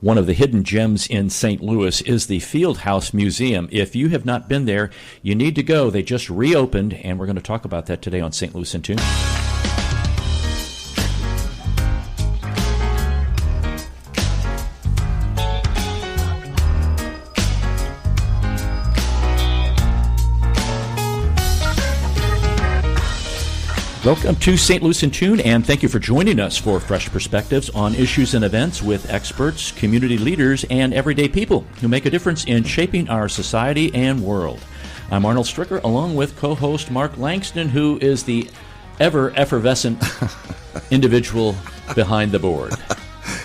One of the hidden gems in St. Louis is the Fieldhouse Museum. If you have not been there, you need to go. They just reopened, and we're going to talk about that today on St. Louis in Tune. Welcome to St. Louis in Tune, and thank you for joining us for fresh perspectives on issues and events with experts, community leaders, and everyday people who make a difference in shaping our society and world. I'm Arnold Stricker, along with co-host Mark Langston, who is the ever-effervescent individual behind the board.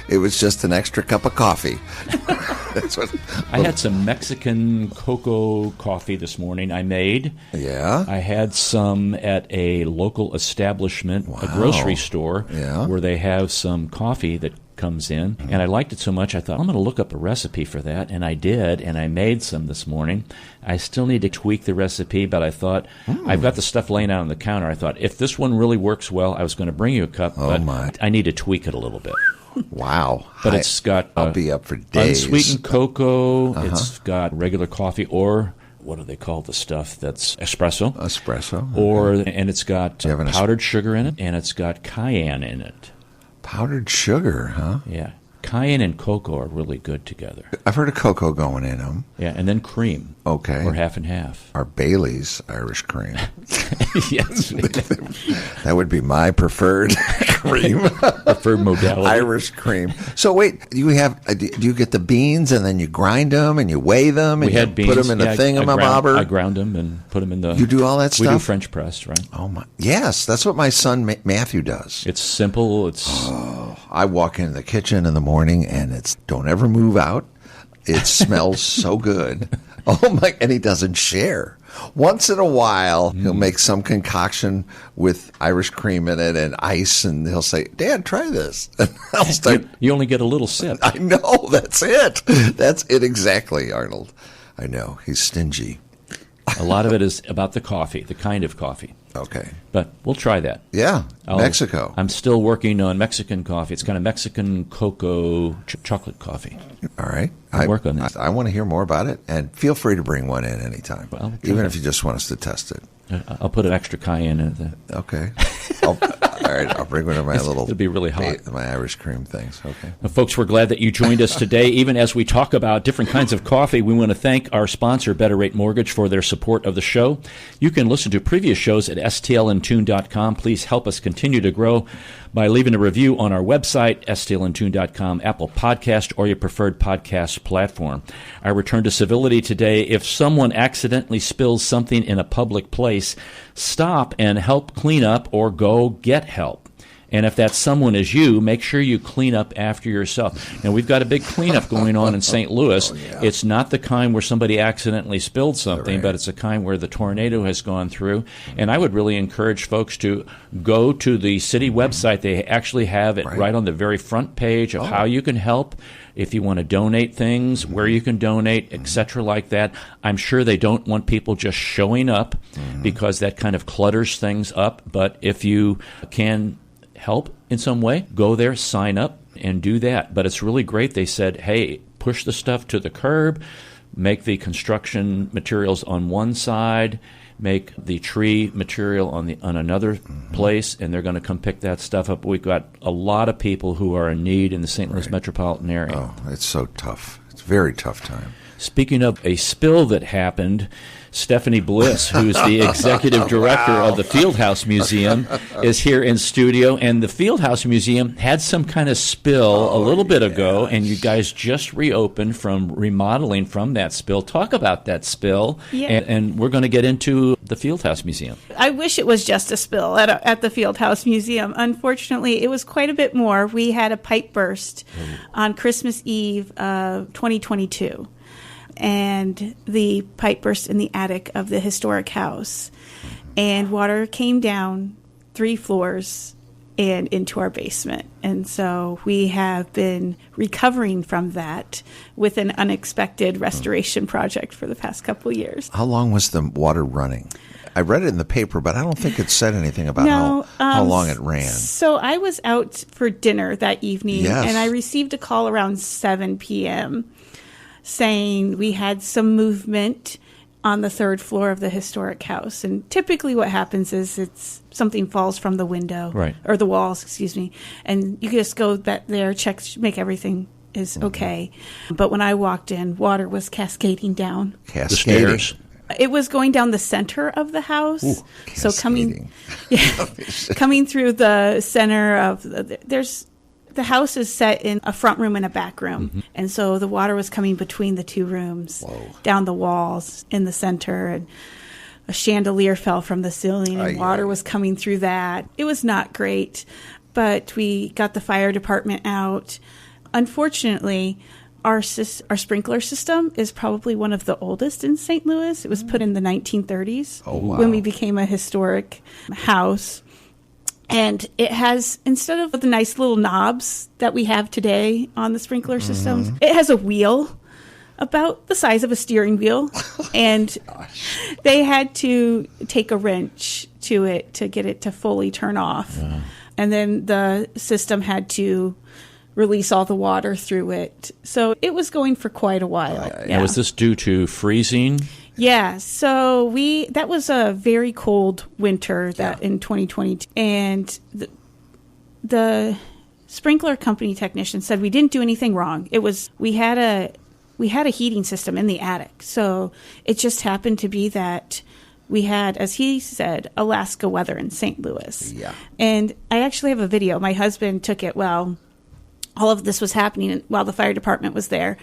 It was just an extra cup of coffee. That's what I had some Mexican cocoa coffee this morning I made. Yeah? I had some at a local establishment, a grocery store, where they have some coffee that comes in. And I liked it so much, I thought, I'm going to look up a recipe for that. And I did, and I made some this morning. I still need to tweak the recipe, but I thought, I've got the stuff laying out on the counter. I thought, if this one really works well, I was going to bring you a cup, but I need to tweak it a little bit. Wow. But it's got I'll be up for days. Unsweetened cocoa. It's got regular coffee, or what do they call the stuff that's espresso? Espresso. And it's got powdered sugar in it, and it's got cayenne in it. Powdered sugar, huh? Yeah. Cayenne and cocoa are really good together. I've heard of cocoa going in them. Yeah, and then cream. Okay. Or half and half. Or Bailey's Irish cream. Yes. That would be my preferred cream. Preferred modality. Irish cream. So wait, do you get the beans and then you grind them and you weigh them and you put them in the thingamabobber? I ground them and put them in the... You do all that stuff? We do French press, right? Oh my! Yes, that's what my son Matthew does. It's simple. I walk into the kitchen in the morning and it's don't ever move out. It smells so good. Oh my! And he doesn't share. Once in a while, he'll make some concoction with Irish cream in it and ice, and he'll say, "Dad, try this." And I'll start. You only get a little sip. I know. That's it. That's it exactly, Arnold. I know. He's stingy. A lot of it is about the coffee, the kind of coffee. Okay. But we'll try that. Yeah. Mexico. I'm still working on Mexican coffee. It's kind of Mexican cocoa chocolate coffee. All right. I'll work on that. I want to hear more about it, and feel free to bring one in anytime, even if you just want us to test it. I'll put an extra cayenne in it. Okay. All right, I'll bring one of my little... It'll be really hot. My Irish cream things, okay. Well, folks, we're glad that you joined us today. Even as we talk about different kinds of coffee, we want to thank our sponsor, Better Rate Mortgage, for their support of the show. You can listen to previous shows at stlintune.com. Please help us continue to grow by leaving a review on our website, stlintune.com, Apple Podcast, or your preferred podcast platform. Our return to civility today: if someone accidentally spills something in a public place, stop and help clean up or go get help. And if that someone is you, make sure you clean up after yourself. Now, we've got a big cleanup going on in St. Louis. It's not the kind where somebody accidentally spilled something, but it's a kind where the tornado has gone through. And I would really encourage folks to go to the city website. They actually have it right on the very front page of how you can help. If you want to donate things, where you can donate, etc., like that. I'm sure they don't want people just showing up because that kind of clutters things up. But if you can help in some way, go there, sign up, and do that. But it's really great. They said, hey, push the stuff to the curb, make the construction materials on one side, make the tree material on another place, and they're going to come pick that stuff up. We've got a lot of people who are in need in the St. Louis metropolitan area. Oh, it's so tough. It's a very tough time. Speaking of a spill that happened, Stephanie Bliss, who's the executive director of the Fieldhouse Museum, is here in studio. And the Fieldhouse Museum had some kind of spill a little bit ago, and you guys just reopened from remodeling from that spill. Talk about that spill, and we're going to get into the Fieldhouse Museum. I wish it was just a spill at the Fieldhouse Museum. Unfortunately, it was quite a bit more. We had a pipe burst on Christmas Eve 2022. And the pipe burst in the attic of the historic house. And water came down 3 floors and into our basement. And so we have been recovering from that with an unexpected restoration project for the past couple of years. How long was the water running? I read it in the paper, but I don't think it said anything about how long it ran. So I was out for dinner that evening, and I received a call around 7 p.m. saying we had some movement on the third floor of the historic house. And typically what happens is something falls from the window, or the walls, excuse me, and you just go back there, check, make everything is okay. But when I walked in, water was cascading down. The stairs? It was going down the center of the house. Ooh, so coming through the center of the house is set in a front room and a back room. And so the water was coming between the two rooms, down the walls in the center, and a chandelier fell from the ceiling and water was coming through that. It was not great, but we got the fire department out. Unfortunately, our sprinkler system is probably one of the oldest in St. Louis. It was put in the 1930s when we became a historic house. And it has, instead of the nice little knobs that we have today on the sprinkler systems, it has a wheel about the size of a steering wheel. And they had to take a wrench to it to get it to fully turn off. And then the system had to release all the water through it. So it was going for quite a while. Now, was this due to freezing? Yeah, so that was a very cold winter in 2022. And the sprinkler company technician said we didn't do anything wrong. We had a heating system in the attic. So it just happened to be that we had, as he said, Alaska weather in St. Louis. Yeah. And I actually have a video. My husband took it while all of this was happening while the fire department was there.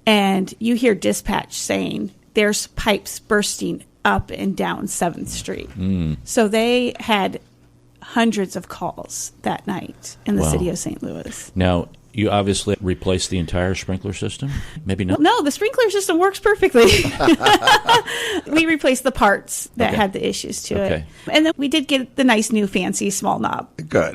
And you hear dispatch saying there's pipes bursting up and down 7th Street. So they had hundreds of calls that night in the city of St. Louis. Now, you obviously replaced the entire sprinkler system? Maybe not? No, the sprinkler system works perfectly. We replaced the parts that had the issues to it. And then we did get the nice new fancy small knob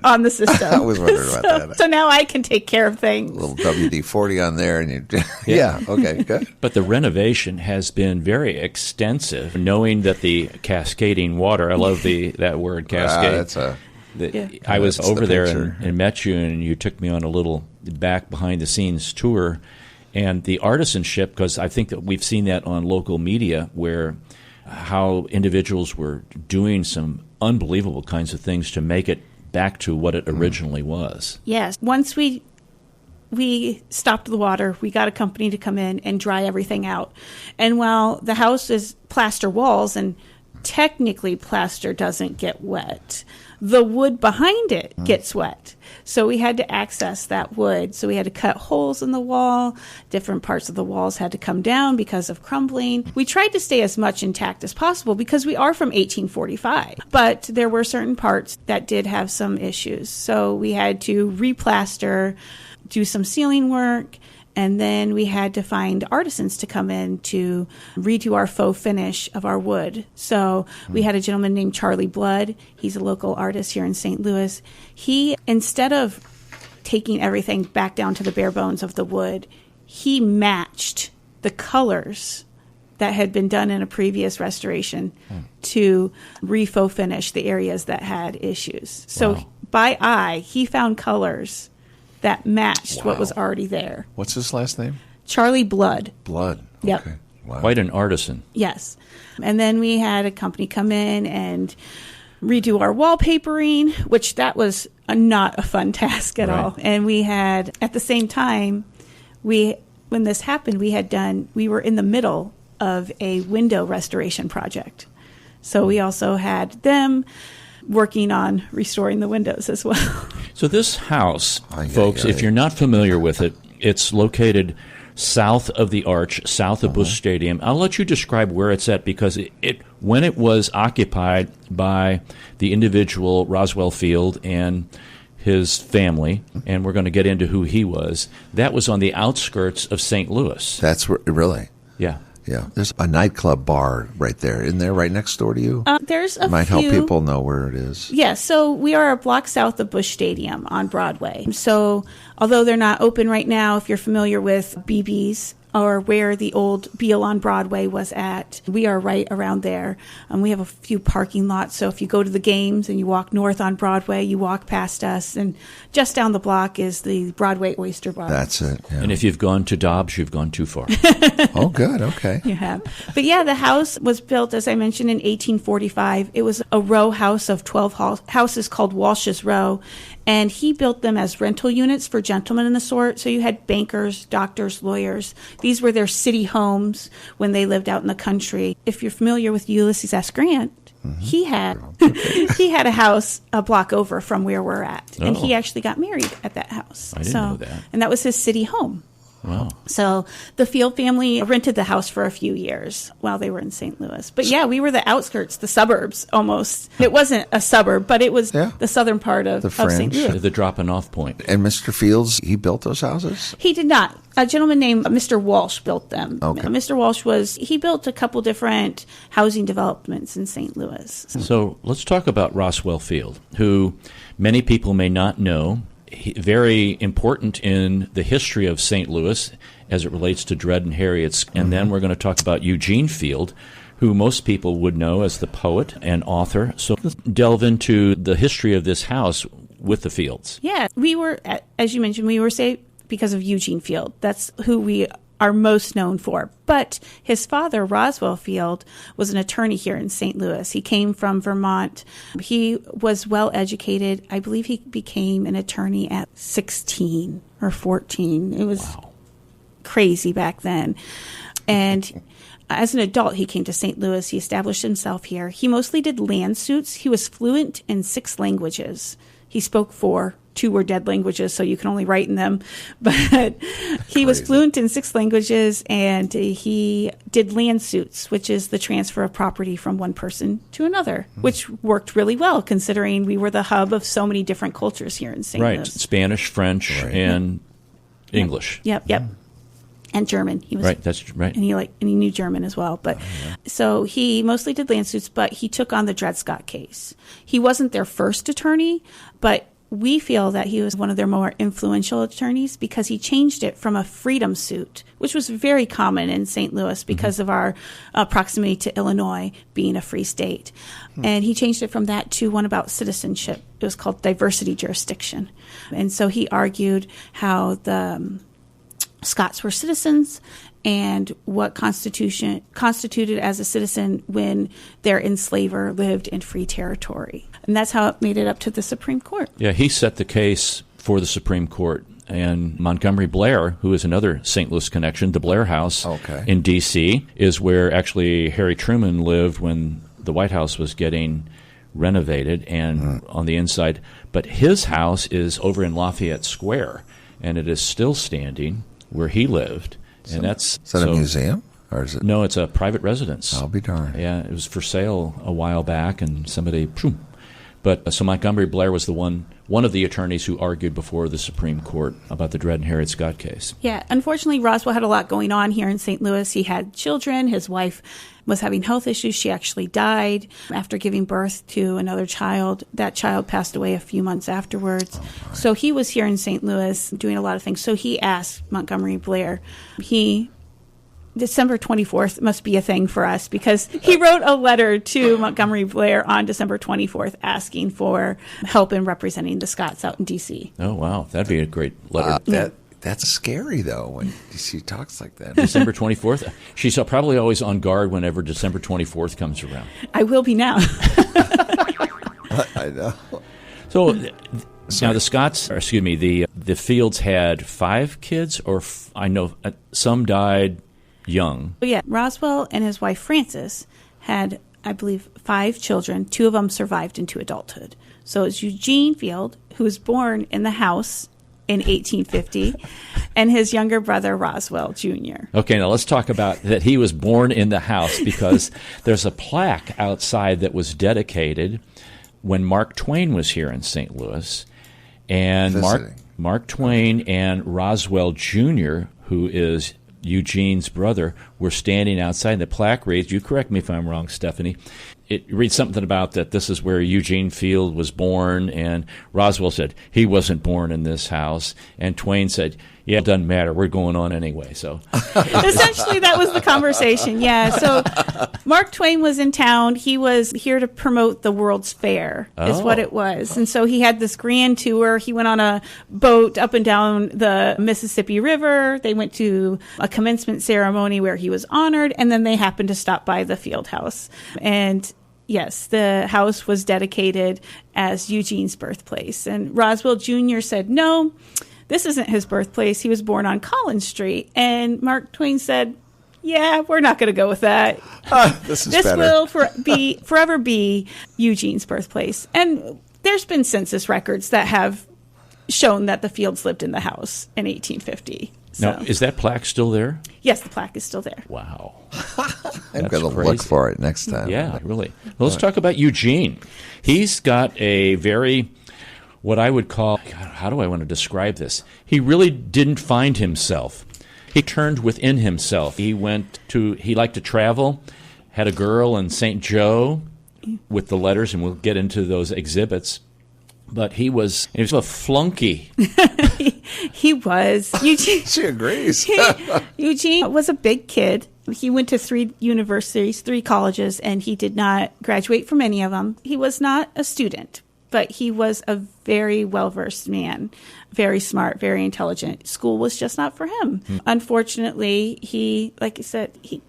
on the system. I was wondering about that. So now I can take care of things. A little WD-40 on there. And okay, good. But the renovation has been very extensive, knowing that the cascading water, I love that word, cascade. I was over there and met you, and you took me on a little back behind-the-scenes tour. And the artisanship, because I think that we've seen that on local media, where how individuals were doing some unbelievable kinds of things to make it back to what it originally was. Yes. Once we stopped the water, we got a company to come in and dry everything out. And while the house is plaster walls, and technically plaster doesn't get wet, the wood behind it gets wet. So we had to access that wood. So we had to cut holes in the wall. Different parts of the walls had to come down because of crumbling. We tried to stay as much intact as possible because we are from 1845. But there were certain parts that did have some issues. So we had to replaster, do some ceiling work, and then we had to find artisans to come in to redo our faux finish of our wood. So we had a gentleman named Charlie Blood. He's a local artist here in St. Louis. He, instead of taking everything back down to the bare bones of the wood, he matched the colors that had been done in a previous restoration to re-faux finish the areas that had issues. So by eye, he found colors that matched what was already there. What's his last name? Charlie Blood. Blood. Yep. Okay. Wow. Quite an artisan. Yes. And then we had a company come in and redo our wallpapering, which that was not a fun task at all. And we had, at the same time, when this happened, we were in the middle of a window restoration project. So we also had them working on restoring the windows as well. So this house, folks, if you're not familiar with it, it's located south of the Arch, south of Busch Stadium. I'll let you describe where it's at, because when it was occupied by the individual Roswell Field and his family, and we're going to get into who he was, that was on the outskirts of St. Louis. That's where, really? Yeah. Yeah, there's a nightclub bar right there. Isn't there right next door to you? There's a Might few. help people know where it is. Yeah, so we are a block south of Busch Stadium on Broadway. So although they're not open right now, if you're familiar with BB's or where the old Beale on Broadway was at, we are right around there. We have a few parking lots, so if you go to the games and you walk north on Broadway, you walk past us, and just down the block is the Broadway Oyster Bar. That's it. Yeah. And if you've gone to Dobbs, you've gone too far. Oh, good. Okay. You have. But yeah, the house was built, as I mentioned, in 1845. It was a row house of 12 houses called Walsh's Row, and he built them as rental units for gentlemen in the sort. So you had bankers, doctors, lawyers. These were their city homes when they lived out in the country. If you're familiar with Ulysses S. Grant, he had a house a block over from where we're at, and he actually got married at that house. I didn't know that. And that was his city home. Wow. So the Field family rented the house for a few years while they were in St. Louis. But yeah, we were the outskirts, the suburbs almost. It wasn't a suburb, but it was the southern part of St. Louis. The dropping off point. And Mr. Fields, he built those houses? He did not. A gentleman named Mr. Walsh built them. Okay. Mr. Walsh he built a couple different housing developments in St. Louis. So let's talk about Roswell Field, who many people may not know. Very important in the history of St. Louis as it relates to Dred and Harriet's. And then we're going to talk about Eugene Field, who most people would know as the poet and author. So let's delve into the history of this house with the Fields. Yeah, we were, as you mentioned, we were saved because of Eugene Field. That's who we are most known for. But his father, Roswell Field, was an attorney here in St. Louis. He came from Vermont. He was well educated. I believe he became an attorney at 16 or 14. It was crazy back then. And as an adult, he came to St. Louis. He established himself here. He mostly did land suits. He was fluent in 6 languages. He spoke 4. 2 were dead languages, so you can only write in them. But he was fluent in 6 languages, and he did land suits, which is the transfer of property from one person to another, which worked really well, considering we were the hub of so many different cultures here in St. Louis. Right, Spanish, French, and English. Yep. And German. He was right, that's right. And he knew German as well. But so he mostly did land suits, but he took on the Dred Scott case. He wasn't their first attorney, but we feel that he was one of their more influential attorneys because he changed it from a freedom suit, which was very common in St. Louis because of our proximity to Illinois being a free state. And he changed it from that to one about citizenship. It was called diversity jurisdiction. And so he argued how the Scots were citizens and what constituted as a citizen when their enslaver lived in free territory. And that's how it made it up to the Supreme Court. Yeah, he set the case for the Supreme Court. And Montgomery Blair, who is another St. Louis connection, the Blair House in D.C., is where actually Harry Truman lived when the White House was getting renovated and on the inside. But his house is over in Lafayette Square, and it is still standing where he lived. And is that a museum? Or is it? No, it's a private residence. I'll be darned. Yeah, it was for sale a while back, and somebody... But so Montgomery Blair was one of the attorneys who argued before the Supreme Court about the Dred and Harriet Scott case. Yeah, unfortunately, Roswell had a lot going on here in St. Louis. He had children. His wife was having health issues. She actually died after giving birth to another child. That child passed away a few months afterwards. So he was here in St. Louis doing a lot of things. So he asked Montgomery Blair. December 24th must be a thing for us because he wrote a letter to Montgomery Blair on December 24th asking for help in representing the Scots out in D.C. Oh, wow. That'd be a great letter. That's scary, though, when she talks like that. December 24th? She's probably always on guard whenever December 24th comes around. I will be now. I know. So now the Scots, the Fields had 5 kids, or I know some died young. Yeah, Roswell and his wife Frances had, I believe, 5 children. 2 of them survived into adulthood. So it's Eugene Field, who was born in the house in 1850, and his younger brother Roswell Jr. Okay, now let's talk about that he was born in the house because there's a plaque outside that was dedicated when Mark Twain was here in St. Louis. And Mark Twain and Roswell Jr., who is Eugene's brother, were standing outside. The plaque reads, you correct me if I'm wrong, Stephanie, it reads something about that this is where Eugene Field was born, and Roswell said, he wasn't born in this house, and Twain said, yeah, it doesn't matter, we're going on anyway. So essentially that was the conversation. Yeah, so Mark Twain was in town. He was here to promote the World's Fair is what it was. And so he had this grand tour. He went on a boat up and down the Mississippi River. They went to a commencement ceremony where he was honored, and then they happened to stop by the field house. And yes, the house was dedicated as Eugene's birthplace. And Roswell Jr. said, no, this isn't his birthplace. He was born on Collins Street. And Mark Twain said, yeah, we're not going to go with that. This will forever be Eugene's birthplace. And there's been census records that have shown that the Fields lived in the house in 1850. So. Now, is that plaque still there? Yes, the plaque is still there. Wow. I'm going to look for it next time. Yeah, really. Well, let's talk about Eugene. He's got a very, what I would call, God, how do I want to describe this? He really didn't find himself. He turned within himself. He liked to travel, had a girl in St. Joe with the letters, and we'll get into those exhibits. But he was a flunky. He was. Eugene, she agrees. Eugene was a big kid. He went to 3 universities, 3 colleges, and he did not graduate from any of them. He was not a student, but he was a very well-versed man, very smart, very intelligent. School was just not for him. Unfortunately, he, like I said, he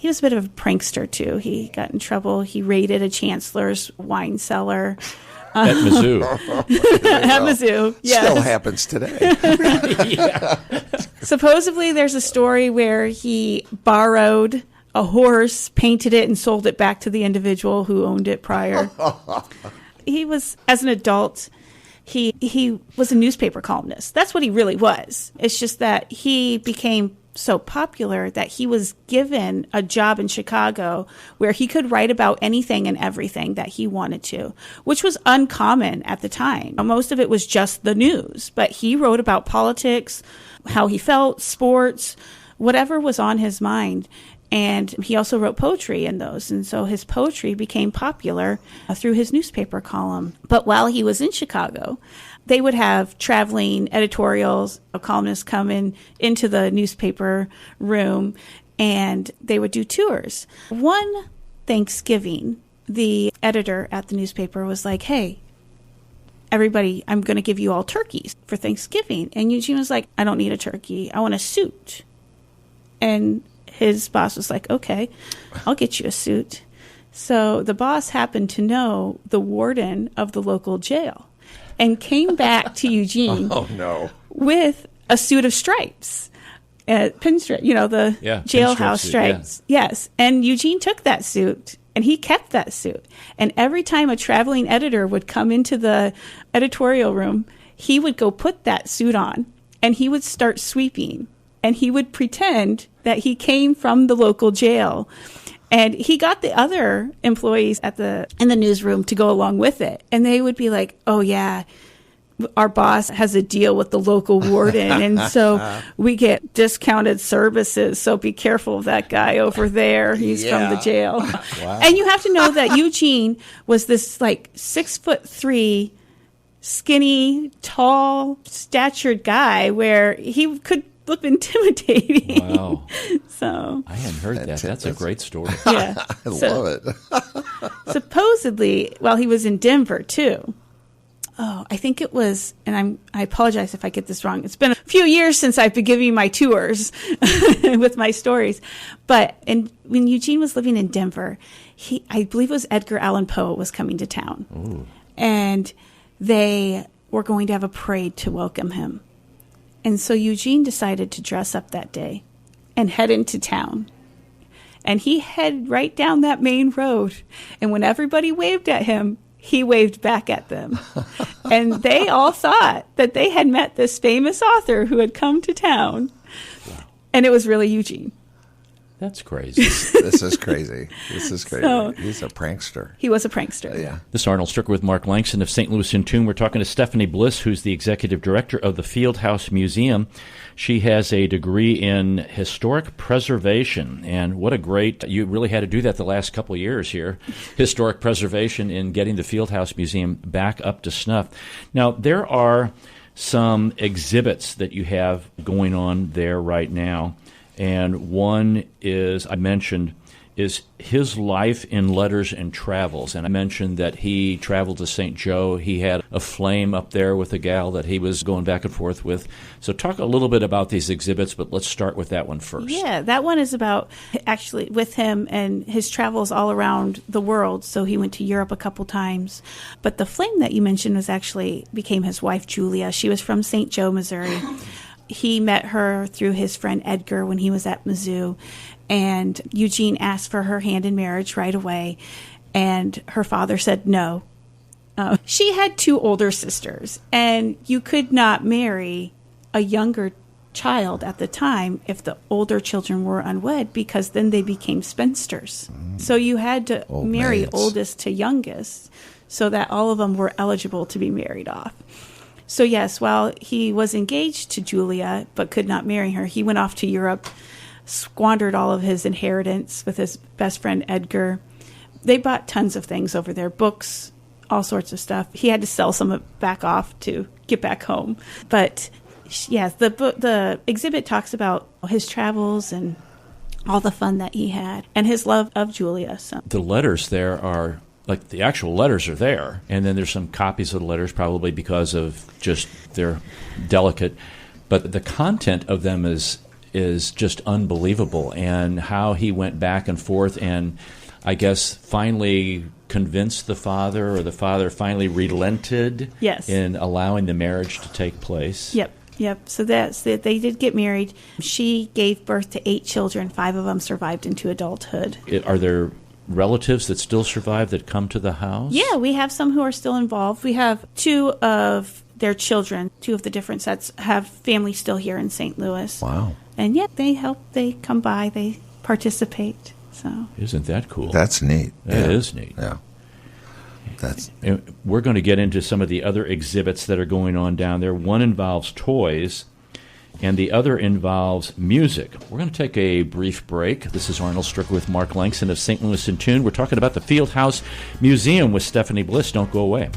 was a bit of a prankster, too. He got in trouble. He raided a chancellor's wine cellar. At Mizzou. At Mizzou, yes. Still happens today. Yeah. Supposedly, there's a story where he borrowed a horse, painted it, and sold it back to the individual who owned it prior. He was, as an adult, he was a newspaper columnist. That's what he really was. It's just that he became so popular that he was given a job in Chicago where he could write about anything and everything that he wanted to, which was uncommon at the time. Most of it was just the news, but he wrote about politics, how he felt, sports, whatever was on his mind. And he also wrote poetry in those. And so his poetry became popular through his newspaper column. But while he was in Chicago, they would have traveling editorials, columnists come into the newspaper room, and they would do tours. One Thanksgiving, the editor at the newspaper was like, hey, everybody, I'm going to give you all turkeys for Thanksgiving. And Eugene was like, I don't need a turkey. I want a suit. And his boss was like, okay, I'll get you a suit. So the boss happened to know the warden of the local jail and came back to Eugene with a suit of stripes, pinstripe, the jailhouse stripes. Yeah. Yes. And Eugene took that suit and he kept that suit. And every time a traveling editor would come into the editorial room, he would go put that suit on and he would start sweeping. And he would pretend that he came from the local jail. And he got the other employees in the newsroom to go along with it. And they would be like, oh, yeah, our boss has a deal with the local warden. And so we get discounted services. So be careful of that guy over there. He's from the jail. Wow. And you have to know that Eugene was this 6'3", skinny, tall, statured guy where he could look intimidating. Wow. So I hadn't heard that. That's a great story. Yeah. I love it. Supposedly, while he was in Denver too. Oh, I think it was, and I apologize if I get this wrong. It's been a few years since I've been giving my tours with my stories. But when Eugene was living in Denver, I believe it was Edgar Allan Poe was coming to town. Ooh. And they were going to have a parade to welcome him. And so Eugene decided to dress up that day and head into town. And he headed right down that main road. And when everybody waved at him, he waved back at them. And they all thought that they had met this famous author who had come to town. Wow. And it was really Eugene. That's crazy. This is crazy. This is crazy. So, he's a prankster. He was a prankster. Yeah. This is Arnold Stricker with Mark Langston of St. Louis in Tune. We're talking to Stephanie Bliss, who's the executive director of the Fieldhouse Museum. She has a degree in historic preservation, and what a great, you really had to do that the last couple of years here, historic preservation in getting the Fieldhouse Museum back up to snuff. Now, there are some exhibits that you have going on there right now. And one is, I mentioned, is his life in letters and travels. And I mentioned that he traveled to St. Joe. He had a flame up there with a gal that he was going back and forth with. So talk a little bit about these exhibits, but let's start with that one first. Yeah, that one is about actually with him and his travels all around the world. So he went to Europe a couple times. But the flame that you mentioned became his wife, Julia. She was from St. Joe, Missouri. He met her through his friend Edgar when he was at Mizzou, and Eugene asked for her hand in marriage right away, and her father said no. She had 2 older sisters, and you could not marry a younger child at the time if the older children were unwed, because then they became spinsters. So you had to marry oldest to youngest so that all of them were eligible to be married off. So yes, while he was engaged to Julia but could not marry her, he went off to Europe, squandered all of his inheritance with his best friend Edgar. They bought tons of things over there, books, all sorts of stuff. He had to sell some of it back off to get back home. But yes, the exhibit talks about his travels and all the fun that he had and his love of Julia. So. The letters there are... like the actual letters are there, and then there's some copies of the letters probably because of just they're delicate, but the content of them is just unbelievable, and how he went back and forth and I guess finally convinced the father, or the father finally relented in allowing the marriage to take place. Yep. So that's it. They did get married. She gave birth to 8 children. 5 of them survived into adulthood. Are there relatives that still survive that come to the house? Yeah, we have some who are still involved. We have 2 of their children, 2 of the different sets, have family still here in St. Louis. Wow. And yet they help, they come by, they participate. So isn't that cool? That's neat. That is neat. Yeah. We're going to get into some of the other exhibits that are going on down there. One involves toys, and the other involves music. We're going to take a brief break. This is Arnold Stricker with Mark Langston of St. Louis in Tune. We're talking about the Fieldhouse Museum with Stephanie Bliss. Don't go away.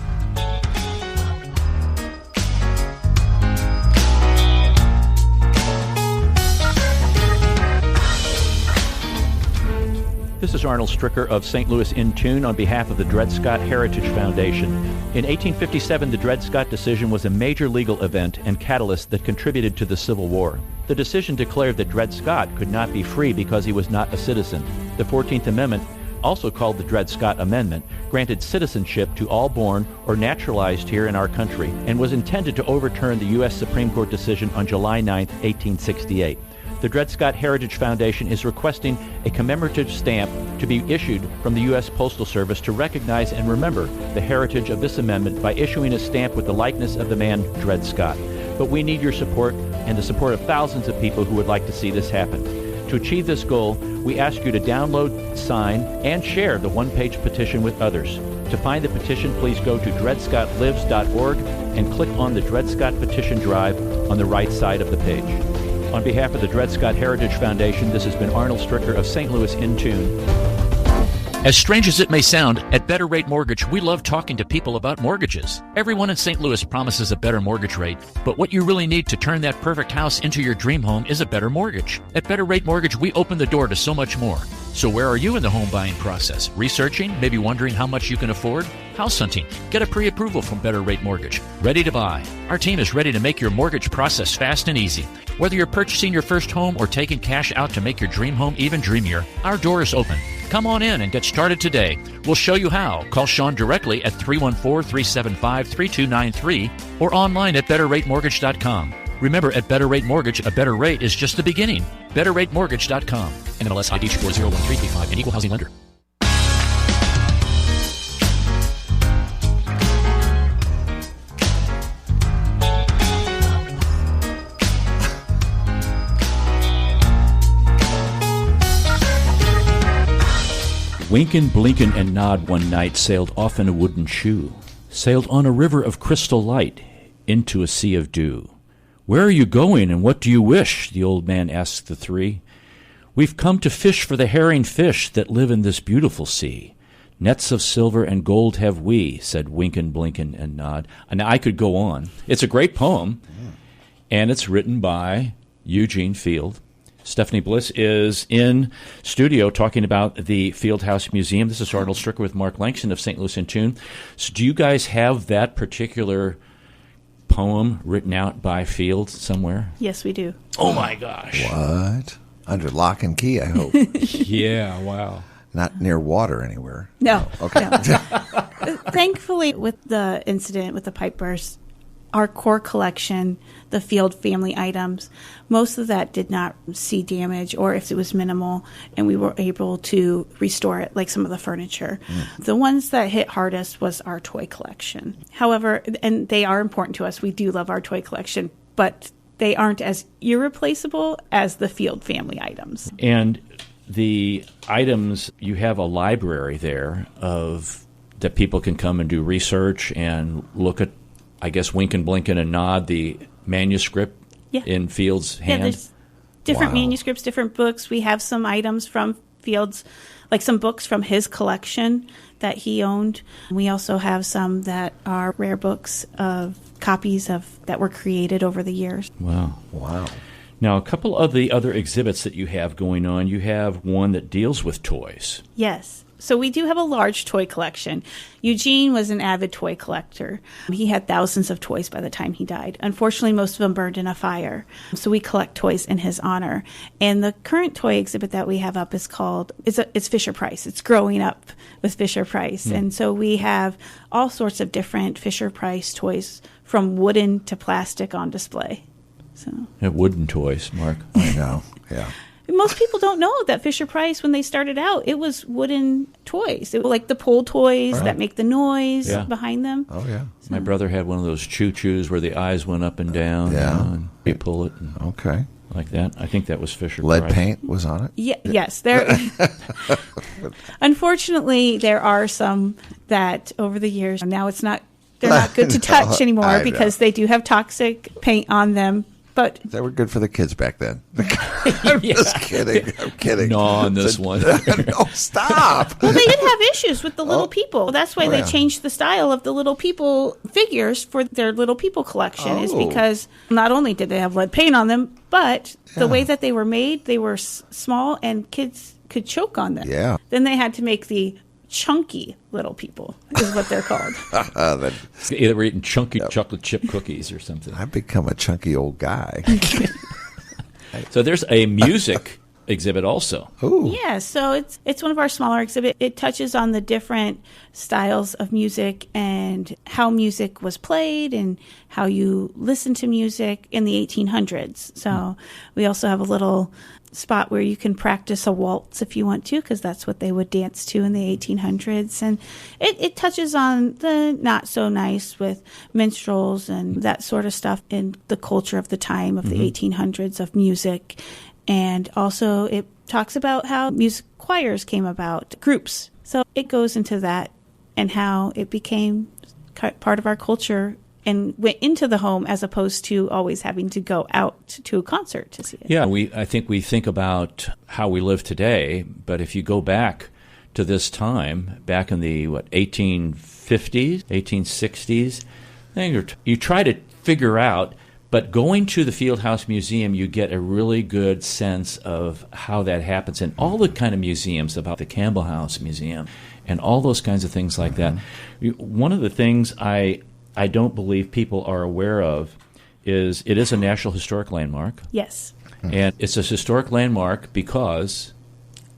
This is Arnold Stricker of St. Louis in Tune on behalf of the Dred Scott Heritage Foundation. In 1857, the Dred Scott decision was a major legal event and catalyst that contributed to the Civil War. The decision declared that Dred Scott could not be free because he was not a citizen. The 14th Amendment, also called the Dred Scott Amendment, granted citizenship to all born or naturalized here in our country and was intended to overturn the U.S. Supreme Court decision on July 9, 1868. The Dred Scott Heritage Foundation is requesting a commemorative stamp to be issued from the U.S. Postal Service to recognize and remember the heritage of this amendment by issuing a stamp with the likeness of the man Dred Scott. But we need your support and the support of thousands of people who would like to see this happen. To achieve this goal, we ask you to download, sign, and share the one-page petition with others. To find the petition, please go to dredscottlives.org and click on the Dred Scott Petition Drive on the right side of the page. On behalf of the Dred Scott Heritage Foundation, this has been Arnold Stricker of St. Louis in Tune. As strange as it may sound, at Better Rate Mortgage, we love talking to people about mortgages. Everyone in St. Louis promises a better mortgage rate, but what you really need to turn that perfect house into your dream home is a better mortgage. At Better Rate Mortgage, we open the door to so much more. So where are you in the home buying process? Researching? Maybe wondering how much you can afford? House hunting? Get a pre-approval from Better Rate Mortgage. Ready to buy? Our team is ready to make your mortgage process fast and easy. Whether you're purchasing your first home or taking cash out to make your dream home even dreamier, our door is open. Come on in and get started today. We'll show you how. Call Sean directly at 314-375-3293 or online at betterratemortgage.com. Remember, at Better Rate Mortgage, a better rate is just the beginning. betterratemortgage.com. NMLS ID 401335, an equal housing lender. Winkin', Blinkin', and Nod one night sailed off in a wooden shoe, sailed on a river of crystal light into a sea of dew. "Where are you going, and what do you wish?" the old man asked the three. "We've come to fish for the herring fish that live in this beautiful sea. Nets of silver and gold have we," said Winkin', Blinkin', and Nod. And I could go on. It's a great poem, and it's written by Eugene Field. Stephanie Bliss is in studio talking about the Fieldhouse Museum. This is Arnold Stricker with Mark Langston of St. Louis in Tune. So do you guys have that particular poem written out by Field somewhere? Yes, we do. Oh, my gosh. What? Under lock and key, I hope. Yeah, wow. Not near water anywhere. No. Okay. No. Thankfully, with the incident with the pipe burst, our core collection, the Field family items, most of that did not see damage, or if it was minimal, and we were able to restore it, like some of the furniture. The ones that hit hardest was our toy collection. However, and they are important to us. We do love our toy collection, but they aren't as irreplaceable as the Field family items. And the items, you have a library there of that people can come and do research and look at, I guess, Winkin', Blinkin', and Nod, the manuscript in Field's hand. Yeah, there's different manuscripts, different books. We have some items from Field's, like some books from his collection that he owned. We also have some that are rare books of copies of that were created over the years. Wow. Now, a couple of the other exhibits that you have going on, you have one that deals with toys. Yes. So we do have a large toy collection. Eugene was an avid toy collector. He had thousands of toys by the time he died. Unfortunately, most of them burned in a fire. So we collect toys in his honor. And the current toy exhibit that we have up is called, it's Fisher-Price. It's growing up with Fisher-Price. And so we have all sorts of different Fisher-Price toys, from wooden to plastic, on display. So Wooden toys, Mark. I know, yeah. most people don't know that Fisher-Price, when they started out, it was wooden toys. It was like the pull toys that make the noise behind them. Oh, yeah. So. My brother had one of those choo-choos where the eyes went up and down. And you pull it. And like that. I think that was Fisher-Price. Lead paint was on it? Yes. Unfortunately, there are some that over the years, now they're not good to touch anymore because they do have toxic paint on them. But they were good for the kids back then. I'm just kidding. I'm kidding. No, on this one. No, stop. Well, they did have issues with the Little People. That's why they changed the style of the Little People figures for their Little People collection, is because not only did they have lead paint on them, but the way that they were made, they were small and kids could choke on them. Yeah. Then they had to make the chunky Little People, is what they're called. Either we're eating chunky chocolate chip cookies or something. I've become a chunky old guy. So there's a music exhibit also. Ooh. Yeah, so it's one of our smaller exhibits. It touches on the different styles of music and how music was played and how you listen to music in the 1800s. So we also have a little spot where you can practice a waltz if you want to, because that's what they would dance to in the 1800s. And it touches on the not so nice with minstrels and that sort of stuff in the culture of the time of the 1800s of music. And also it talks about how music choirs came about, groups. So it goes into that and how it became part of our culture and went into the home as opposed to always having to go out to a concert to see it. Yeah, I think we think about how we live today, but if you go back to this time, back in the 1850s, 1860s, you try to figure out. But going to the Fieldhouse Museum, you get a really good sense of how that happens. And all the kind of museums, about the Campbell House Museum and all those kinds of things like that. One of the things I don't believe people are aware of is it is a National Historic Landmark. Yes. And it's a historic landmark because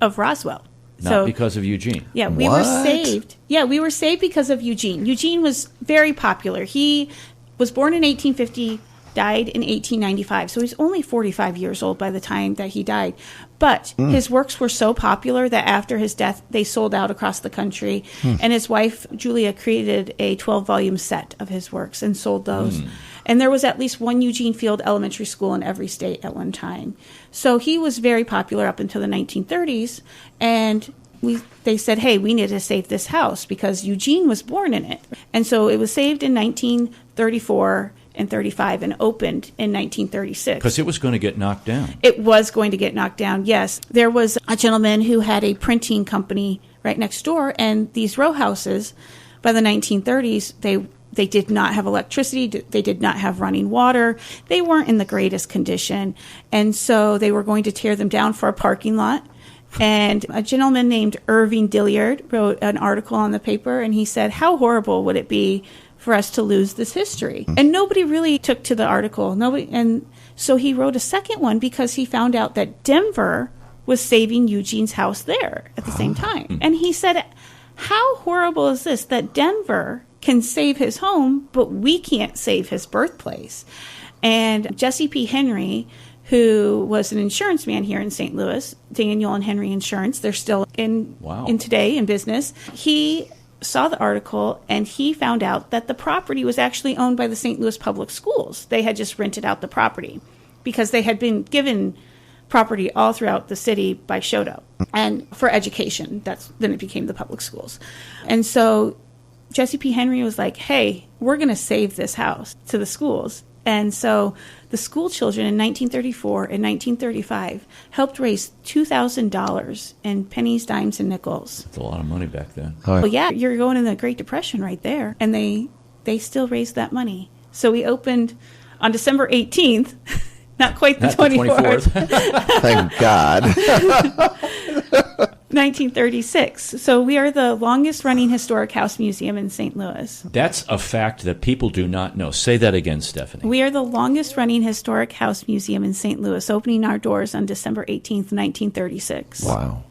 of Roswell. Not because of Eugene. Yeah, we were saved. Yeah, we were saved because of Eugene. Eugene was very popular. He was born in 1850. Died in 1895, so he's only 45 years old by the time that he died. But his works were so popular that after his death, they sold out across the country. And his wife, Julia, created a 12-volume set of his works and sold those. And there was at least one Eugene Field elementary school in every state at one time. So he was very popular up until the 1930s. And they said, hey, we need to save this house because Eugene was born in it. And so it was saved in 1934 and 35 and opened in 1936. Because it was going to get knocked down. It was going to get knocked down, yes. There was a gentleman who had a printing company right next door, and these row houses, by the 1930s, they did not have electricity. They did not have running water. They weren't in the greatest condition. And so they were going to tear them down for a parking lot. And a gentleman named Irving Dilliard wrote an article on the paper, and he said, how horrible would it be for us to lose this history? And nobody really took to the article. And so he wrote a second one because he found out that Denver was saving Eugene's house there at the same time. And he said, how horrible is this that Denver can save his home, but we can't save his birthplace? And Jesse P. Henry, who was an insurance man here in St. Louis, Daniel and Henry Insurance, they're still in today in business. He saw the article, and he found out that the property was actually owned by the St. Louis Public Schools. They had just rented out the property because they had been given property all throughout the city by Shoto and for education. Then it became the public schools. And so Jesse P. Henry was like, hey, we're going to save this house to the schools. And so the school children in 1934 and 1935 helped raise $2,000 in pennies, dimes, and nickels. That's a lot of money back then. Well, yeah, you're going in the Great Depression right there. And they still raised that money. So we opened on December 18th, not quite the 24th. Thank God. 1936. So we are the longest running historic house museum in St. Louis. That's a fact that people do not know. Say that again, Stephanie. We are the longest running historic house museum in St. Louis, opening our doors on December 18th, 1936. Wow.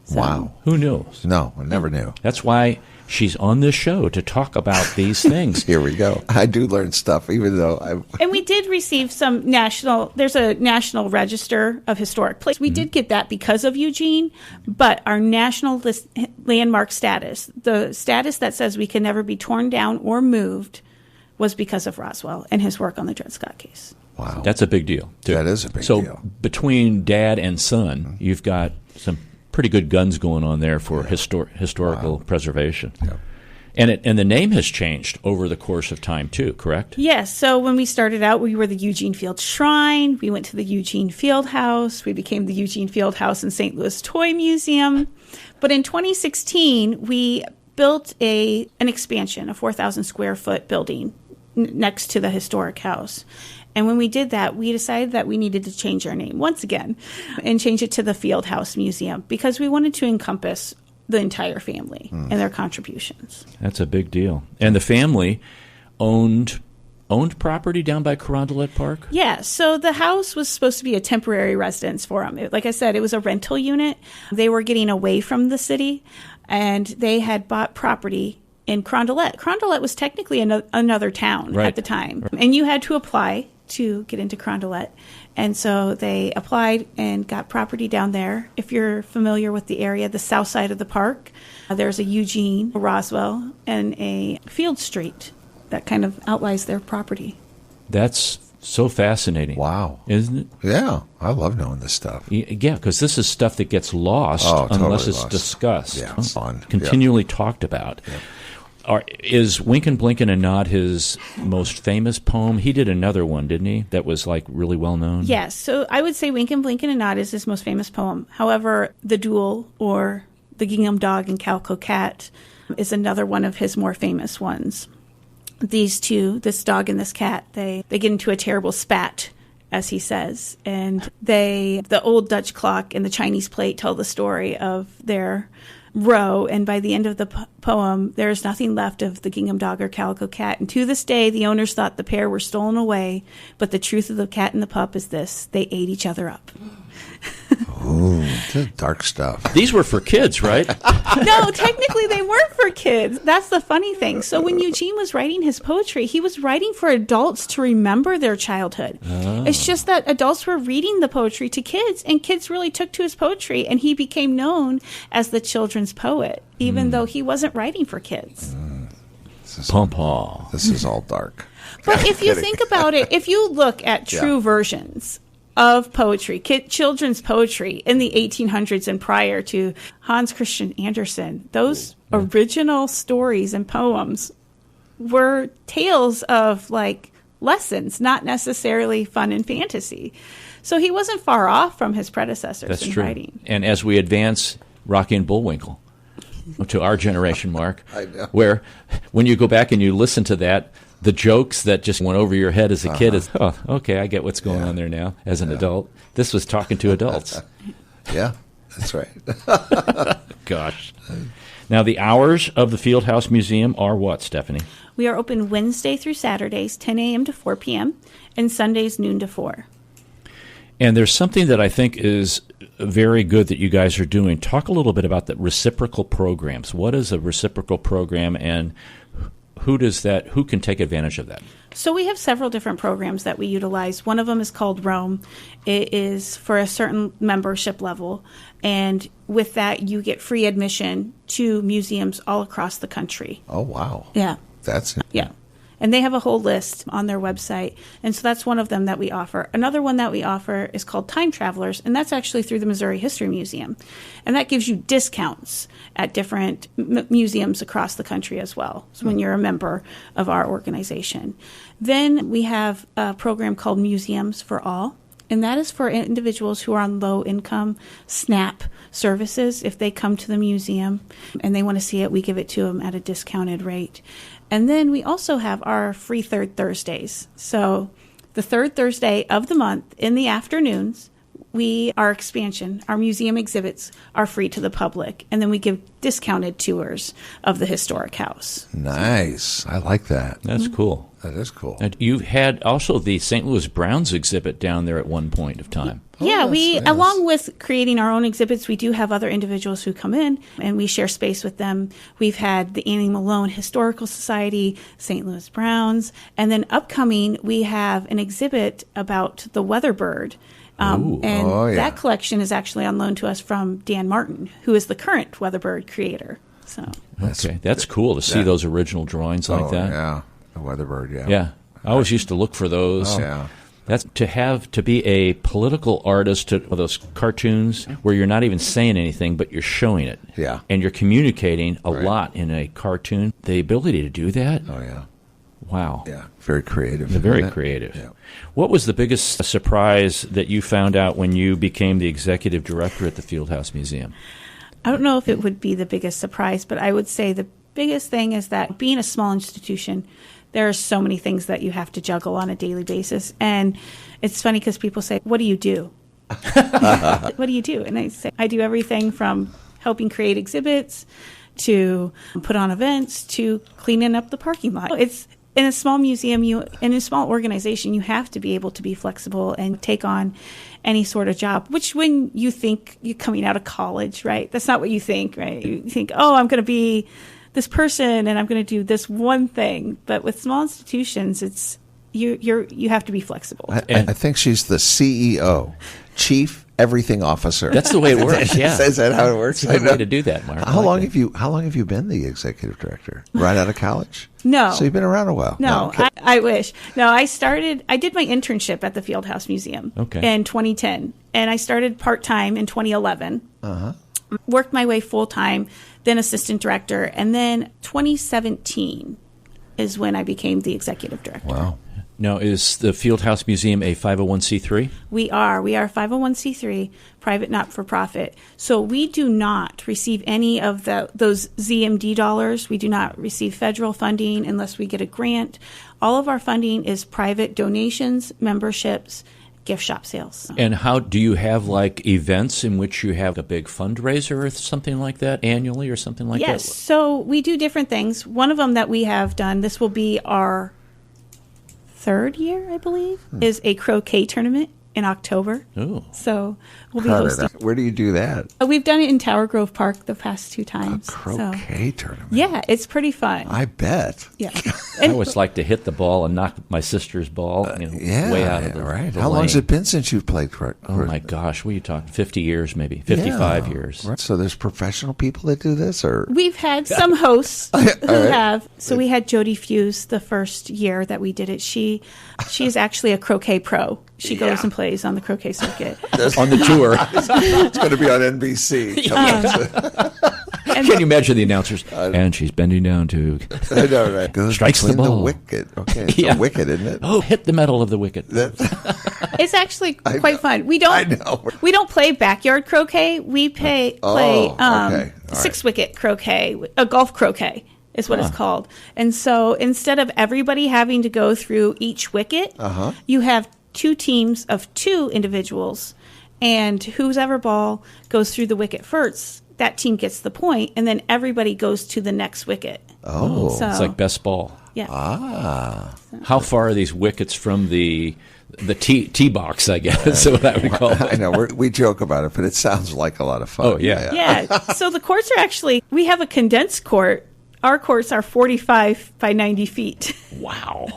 So, wow. Who knows? No, I never knew. That's why she's on this show to talk about these things. Here we go. I do learn stuff, even though And we did receive some there's a National Register of Historic Places. We did get that because of Eugene, but our national landmark status, the status that says we can never be torn down or moved, was because of Roswell and his work on the Dred Scott case. Wow. That's a big deal, too. That is a big deal. deal. So between dad and son, you've got some pretty good guns going on there for historical preservation. Yeah. And the name has changed over the course of time, too, correct? Yes. So when we started out, we were the Eugene Field Shrine. We went to the Eugene Field House. We became the Eugene Field House and St. Louis Toy Museum. But in 2016, we built an expansion, a 4,000 square foot building next to the historic house. And when we did that, we decided that we needed to change our name once again and change it to the Field House Museum because we wanted to encompass the entire family and their contributions. That's a big deal. And the family owned property down by Carondelet Park? Yeah, so the house was supposed to be a temporary residence for them. Like I said, it was a rental unit. They were getting away from the city, and they had bought property in Carondelet. Carondelet was technically another town at the time. And you had to apply to get into Carondelet. And so they applied and got property down there. If you're familiar with the area, the south side of the park, there's a Eugene, a Roswell, and a Field Street that kind of outlines their property. That's so fascinating. Wow. Isn't it? Yeah, I love knowing this stuff. Yeah, because this is stuff that gets lost unless it's discussed. Yeah, it's fun. Continually talked about. Yep. Is Winkin', Blinkin' and Nod his most famous poem? He did another one, didn't he? That was like really well known? Yes. So I would say Winkin', Blinkin' and Nod is his most famous poem. However, The Duel or The Gingham Dog and Calico Cat is another one of his more famous ones. These two, this dog and this cat, they get into a terrible spat, as he says. And the old Dutch clock and the Chinese plate tell the story of their row, and by the end of the poem, there is nothing left of the gingham dog or calico cat. And to this day, the owners thought the pair were stolen away, but the truth of the cat and the pup is this: they ate each other up. Ooh, this dark stuff. These were for kids, right? No, technically they weren't for kids. That's the funny thing. So when Eugene was writing his poetry, he was writing for adults to remember their childhood. Oh. It's just that adults were reading the poetry to kids, and kids really took to his poetry, and he became known as the children's poet, even though he wasn't writing for kids. Pom-pom. This is all dark. But if you think about it, if you look at true versions of poetry, children's poetry in the 1800s and prior to Hans Christian Andersen. Those original stories and poems were tales of like lessons, not necessarily fun and fantasy. So he wasn't far off from his predecessors in writing. And as we advance Rocky and Bullwinkle to our generation, Mark, I know. where when you go back and you listen to that, the jokes that just went over your head as a kid is, oh, okay, I get what's going on there now as an adult. This was talking to adults. Yeah, that's right. Gosh. Now, the hours of the Fieldhouse Museum are what, Stephanie? We are open Wednesday through Saturdays, 10 a.m. to 4 p.m., and Sundays, noon to 4. And there's something that I think is very good that you guys are doing. Talk a little bit about the reciprocal programs. What is a reciprocal program, and who can take advantage of that? So we have several different programs that we utilize. One of them is called Roam. It is for a certain membership level, and with that you get free admission to museums all across the country. Oh, wow. Yeah. That's Yeah. And they have a whole list on their website. And so that's one of them that we offer. Another one that we offer is called Time Travelers, and that's actually through the Missouri History Museum. And that gives you discounts at different museums across the country as well, so when you're a member of our organization. Then we have a program called Museums for All, and that is for individuals who are on low-income SNAP services. If they come to the museum and they want to see it, we give it to them at a discounted rate. And then we also have our free Third Thursdays. So the third Thursday of the month in the afternoons, our museum exhibits are free to the public. And then we give discounted tours of the historic house. nice. I like that. That's cool. That is cool. And you've had also the St. Louis Browns exhibit down there at one point of time. Yeah, yes. along with creating our own exhibits, we do have other individuals who come in and we share space with them. We've had the Annie Malone Historical Society, St. Louis Browns, and then upcoming we have an exhibit about the weatherbird. That collection is actually on loan to us from Dan Martin, who is the current weatherbird creator. So That's cool to see those original drawings like that. Yeah, the weatherbird, yeah. Yeah, I always used to look for those. Oh, yeah. That's to be a political artist to those cartoons where you're not even saying anything, but you're showing it. Yeah. And you're communicating a lot in a cartoon. The ability to do that. Oh, yeah. Wow. Yeah, very creative. Very creative. Yeah. What was the biggest surprise that you found out when you became the executive director at the Fieldhouse Museum? I don't know if it would be the biggest surprise, but I would say the biggest thing is that being a small institution, there are so many things that you have to juggle on a daily basis. And it's funny because people say, what do you do? What do you do? And I say, I do everything from helping create exhibits to put on events to cleaning up the parking lot. It's in a small museum, in a small organization, you have to be able to be flexible and take on any sort of job, which when you think you're coming out of college, right? That's not what you think, right? You think, oh, I'm going to be this person and I'm going to do this one thing. But with small institutions, it's you have to be flexible. I think she's the CEO, Chief Everything Officer. That's the way it works. Yeah, Is that how it works? It's a good way to do that, Mark. How long have you been the executive director? Right out of college? No. So you've been around a while. No, okay. I wish. No, I did my internship at the Fieldhouse Museum in 2010, and I started part-time in 2011. Worked my way full-time, then assistant director, and then 2017 is when I became the executive director. Wow. Now, is the Fieldhouse Museum a 501c3? We are. We are 501c3, private not-for-profit. So we do not receive any of those ZMD dollars. We do not receive federal funding unless we get a grant. All of our funding is private donations, memberships, gift shop sales. And how do you have like events in which you have a big fundraiser or something like that annually or something like that? Yes. So we do different things. One of them that we have done, this will be our third year, I believe, is a croquet tournament in October. Oh. So we'll be hosting. Where do you do that? We've done it in Tower Grove Park the past 2 times. A croquet tournament. Yeah, it's pretty fun. I bet. Yeah. I always like to hit the ball and knock my sister's ball way out of the right. the How long has lane. it been since you've played croquet? Oh, my gosh. What are you talking? 50 years, maybe. 55 years. Right. So there's professional people that do this? Or We've had some hosts who have. So we had Jody Fuse the first year that we did it. She is actually a croquet pro. she goes and plays on the croquet circuit. On the tour. It's going to be on NBC. Can you imagine the announcers? And she's bending down to I know, right? Goes strikes the between ball. wicket. Okay, it's a wicket, isn't it? Oh, hit the metal of the wicket. It's actually quite fun. We don't play backyard croquet. We play okay. All right. 6-wicket croquet, a golf croquet is what it's called. And so instead of everybody having to go through each wicket, you have 2 teams of 2 individuals, and whoever ball goes through the wicket first, that team gets the point, and then everybody goes to the next wicket. Oh. So, It's like best ball. yeah. How far are these wickets from the tee box, I guess, is what I would call it. I know, we joke about it, but it sounds like a lot of fun. Oh, yeah. Yeah. So the courts are actually, we have a condensed court. Our courts are 45 by 90 feet. Wow.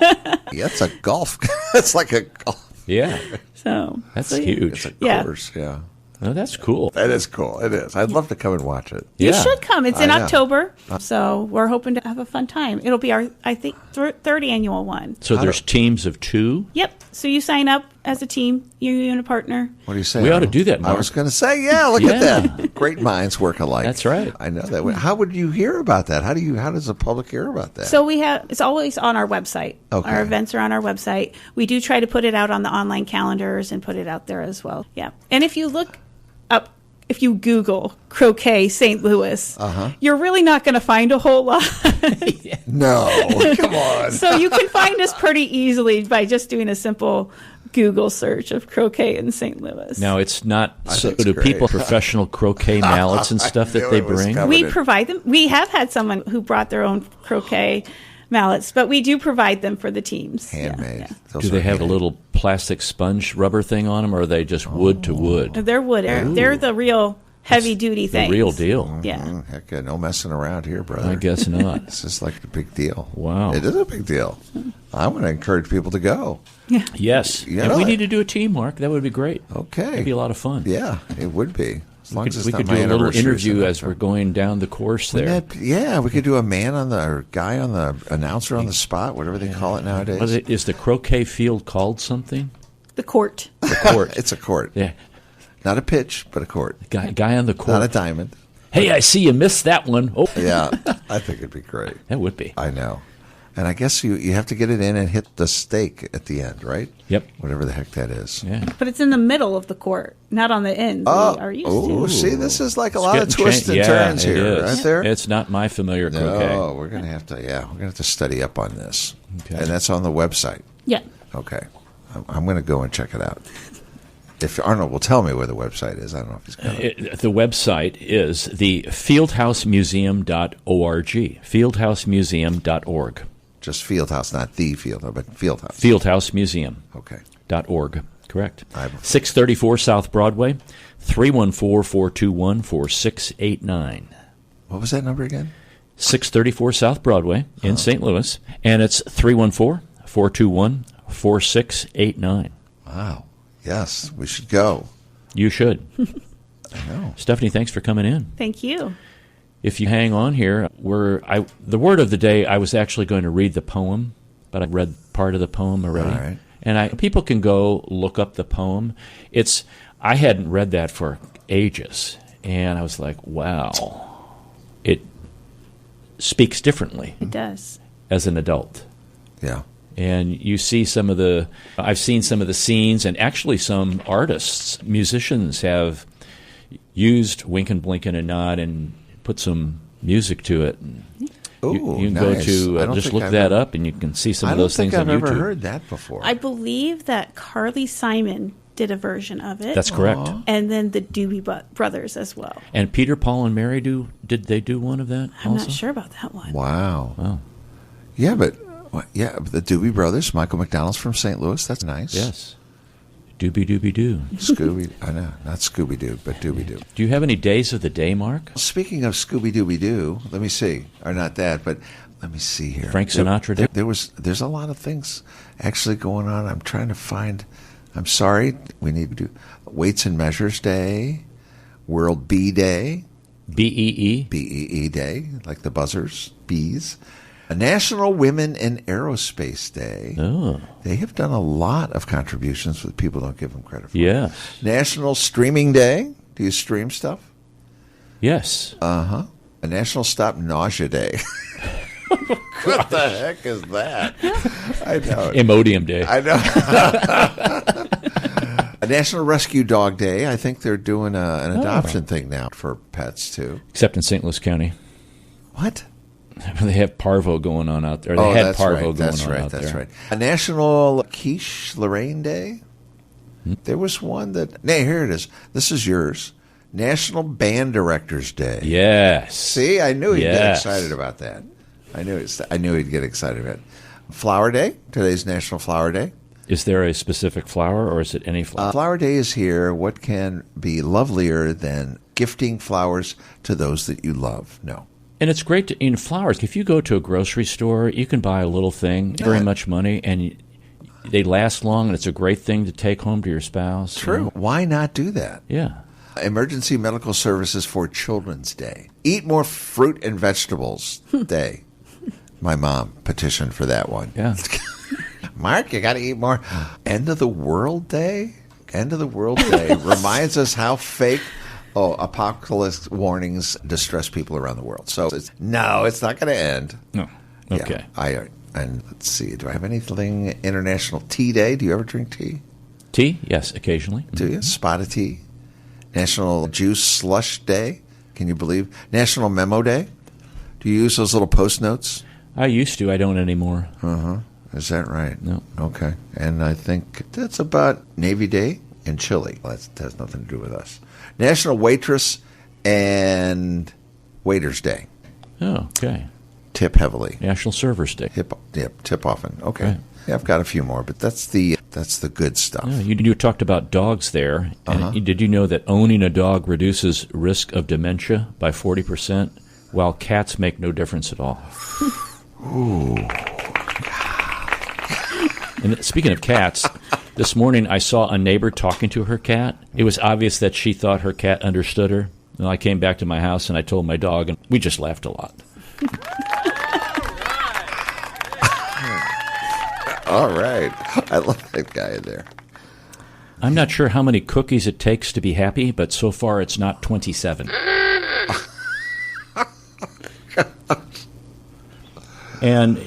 Yeah, it's a golf. It's like a golf. Yeah. So That's yeah. huge. It's a course, yeah. Oh, that's cool. That is cool. It is. I'd love to come and watch it. You Yeah. should come. It's in I know. October, so we're hoping to have a fun time. It'll be our, I think, third annual one. So there's teams of 2? Yep. So you sign up as a team, you and a partner. What do you say? We ought to Arnold? do that, I Mark. was going to say, look Yeah. at that. Great minds work alike. That's right. I know that. How would you hear about that? How does the public hear about that? So it's always on our website. Okay. Our events are on our website. We do try to put it out on the online calendars and put it out there as well. Yeah. And if you Google Croquet St. Louis, you're really not going to find a whole lot. No, come on. So you can find us pretty easily by just doing a simple Google search of croquet in St. Louis. Now, it's not, so think it's do great. people professional croquet mallets and stuff that knew they it was bring? coming. We provide them. We have had someone who brought their own croquet mallets, but we do provide them for the teams. Yeah, Handmade. yeah. Those Do they are have a handmade. little plastic sponge rubber thing on them, or are they just wood to wood? They're wood. They're the real heavy-duty The things. real deal. Yeah. Heck yeah, no messing around here, brother. I guess not. This is like a big deal. Wow. It is a big deal. I want to encourage people to go. Yes. You And know we it. need to do a team, Mark. That would be great. Okay. It'd be a lot of fun. Yeah, it would be. As long as it's We not could my do a little anniversary, interview so as we're going down the course there. we could do a man or guy on the announcer on the spot, whatever they call it nowadays. Is the croquet field called something? The court. The court. It's a court. Yeah. Not a pitch, but a court. Guy on the court. Not a diamond. Hey, I see you missed that one. Oh, Yeah, I think it'd be great. that would be. I know. And I guess you have to get it in and hit the stake at the end, right? Yep. Whatever the heck that is. Yeah. But it's in the middle of the court, not on the end. We are used to. See, this is like a lot of Getting twists and yeah, turns it here, is. right there. It's not my familiar croquet. No, we're gonna have to study up on this, Okay. and that's on the website. Yeah. Okay, I'm gonna go and check it out. If Arnold will tell me where the website is, I don't know if he's got it. The website is the fieldhousemuseum.org. Fieldhousemuseum.org. Just Fieldhouse, not the Fieldhouse, but Fieldhouse. Fieldhousemuseum.org. Okay. Correct. 634 South Broadway, 314-421-4689. What was that number again? 634 South Broadway in St. Louis, and it's 314-421-4689. Wow. Yes, we should go. You should. I know. Stephanie, thanks for coming in. Thank you. If you hang on here, the word of the day, I was actually going to read the poem, but I read part of the poem already. All right. And people can go look up the poem. I hadn't read that for ages, and I was like, wow, it speaks differently It does. as an adult. Yeah. And you see I've seen some of the scenes, and actually some artists, musicians have used Wink and Blink and a Nod and put some music to it. Ooh, you can nice. go I to don't just think look I've that ever- up, and you can see some I of don't those think things I've on ever YouTube. heard that before. I believe that Carly Simon did a version of it. That's correct. And then the Doobie Brothers as well. And Peter, Paul, and Mary did they do one of that? I'm also? not sure about that one. Wow. Oh, Yeah, but the Doobie Brothers, Michael McDonald's from St. Louis. That's nice. yes. Doobie Doobie Doo. Scooby. I know, not Scooby Doo, but Doobie Doo. Do you have any days of the day, Mark? Speaking of Scooby Dooby Doo, let me see. Or not that, but let me see here. Frank Sinatra did? There's a lot of things actually going on. I'm trying to find. I'm sorry. We need to do Weights and Measures Day, World Bee Day, BEE. BEE Day, like the buzzers, bees. A National Women in Aerospace Day. Oh. They have done a lot of contributions that people don't give them credit for. Yes. National Streaming Day. Do you stream stuff? Yes. A National Stop Nausea Day. What the heck is that? I know. Imodium Day. I know. A National Rescue Dog Day. I think they're doing an adoption thing now for pets, too. Except in St. Louis County. What? They have parvo going on out there. They had that's parvo right. going That's on right. out That's there. right. A National Quiche Lorraine Day. There was one that... Nay, here it is. This is yours. National Band Directors Day. Yes. See, I knew he'd get Yes. excited about that. I knew he'd get excited about it. Flower Day. Today's National Flower Day. Is there a specific flower, or is it any flower? Flower Day is here. What can be lovelier than gifting flowers to those that you love? No. And it's great in flowers. If you go to a grocery store, you can buy a little thing, very much money, and they last long, and it's a great thing to take home to your spouse. True. You know? Why not do that? Yeah. Emergency Medical Services for Children's Day. Eat more fruit and vegetables day. My mom petitioned for that one. Yeah. Mark, you got to eat more. End of the World Day? End of the World Day reminds us how fake apocalypse warnings distress people around the world. So it's not going to end. No. Okay. Yeah, and let's see. Do I have anything? International Tea Day. Do you ever drink tea? Tea? Yes, occasionally. Do you? Spot of tea. National Juice Slush Day. Can you believe? National Memo Day. Do you use those little post notes? I used to. I don't anymore. Is that right? No. Okay. And I think that's about Navy Day and Chile. Well, that has nothing to do with us. National Waitress and Waiters Day. Oh, okay. Tip heavily. National Servers Day. Tip often. Okay. Right. Yeah, I've got a few more, but that's the good stuff. Yeah, you talked about dogs there. And did you know that owning a dog reduces risk of dementia by 40%, while cats make no difference at all? Ooh. And speaking of cats, this morning I saw a neighbor talking to her cat. It was obvious that she thought her cat understood her. And I came back to my house and I told my dog, and we just laughed a lot. All right. I love that guy in there. I'm not sure how many cookies it takes to be happy, but so far it's not 27. And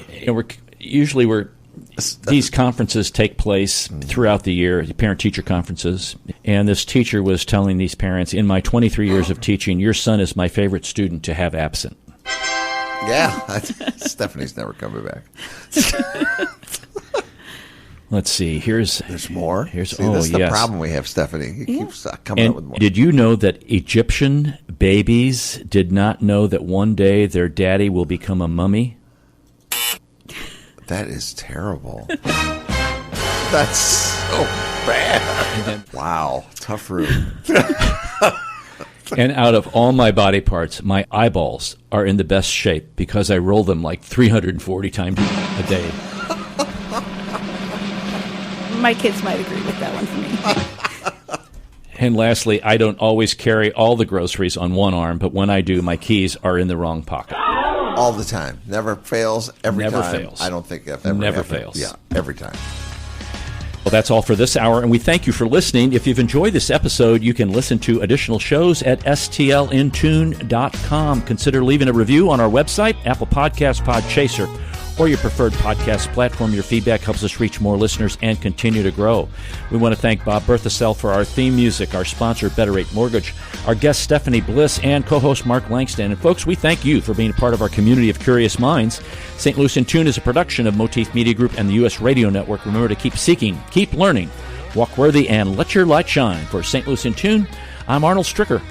these conferences take place throughout the year, parent-teacher conferences. And this teacher was telling these parents, in my 23 years of teaching, your son is my favorite student to have absent. Yeah. Stephanie's never coming back. Let's see. There's more. That's the yes. problem we have, Stephanie. He keeps coming up with more. Did you know that Egyptian babies did not know that one day their daddy will become a mummy? That is terrible. That's so bad. Wow. Tough room. And out of all my body parts, my eyeballs are in the best shape because I roll them like 340 times a day. My kids might agree with that one for me. And lastly, I don't always carry all the groceries on one arm, but when I do, my keys are in the wrong pocket. All the time. Never fails. Never fails. I don't think that ever Never happened. fails. Yeah, every time. Well, that's all for this hour, and we thank you for listening. If you've enjoyed this episode, you can listen to additional shows at stlintune.com. Consider leaving a review on our website, Apple Podcasts, Podchaser, or your preferred podcast platform. Your feedback helps us reach more listeners and continue to grow. We want to thank Bob Berthasell for our theme music, our sponsor, Better Rate Mortgage, our guest, Stephanie Bliss, and co-host Mark Langston. And folks, we thank you for being a part of our community of curious minds. St. Louis in Tune is a production of Motif Media Group and the U.S. Radio Network. Remember to keep seeking, keep learning, walk worthy, and let your light shine. For St. Louis in Tune, I'm Arnold Stricker.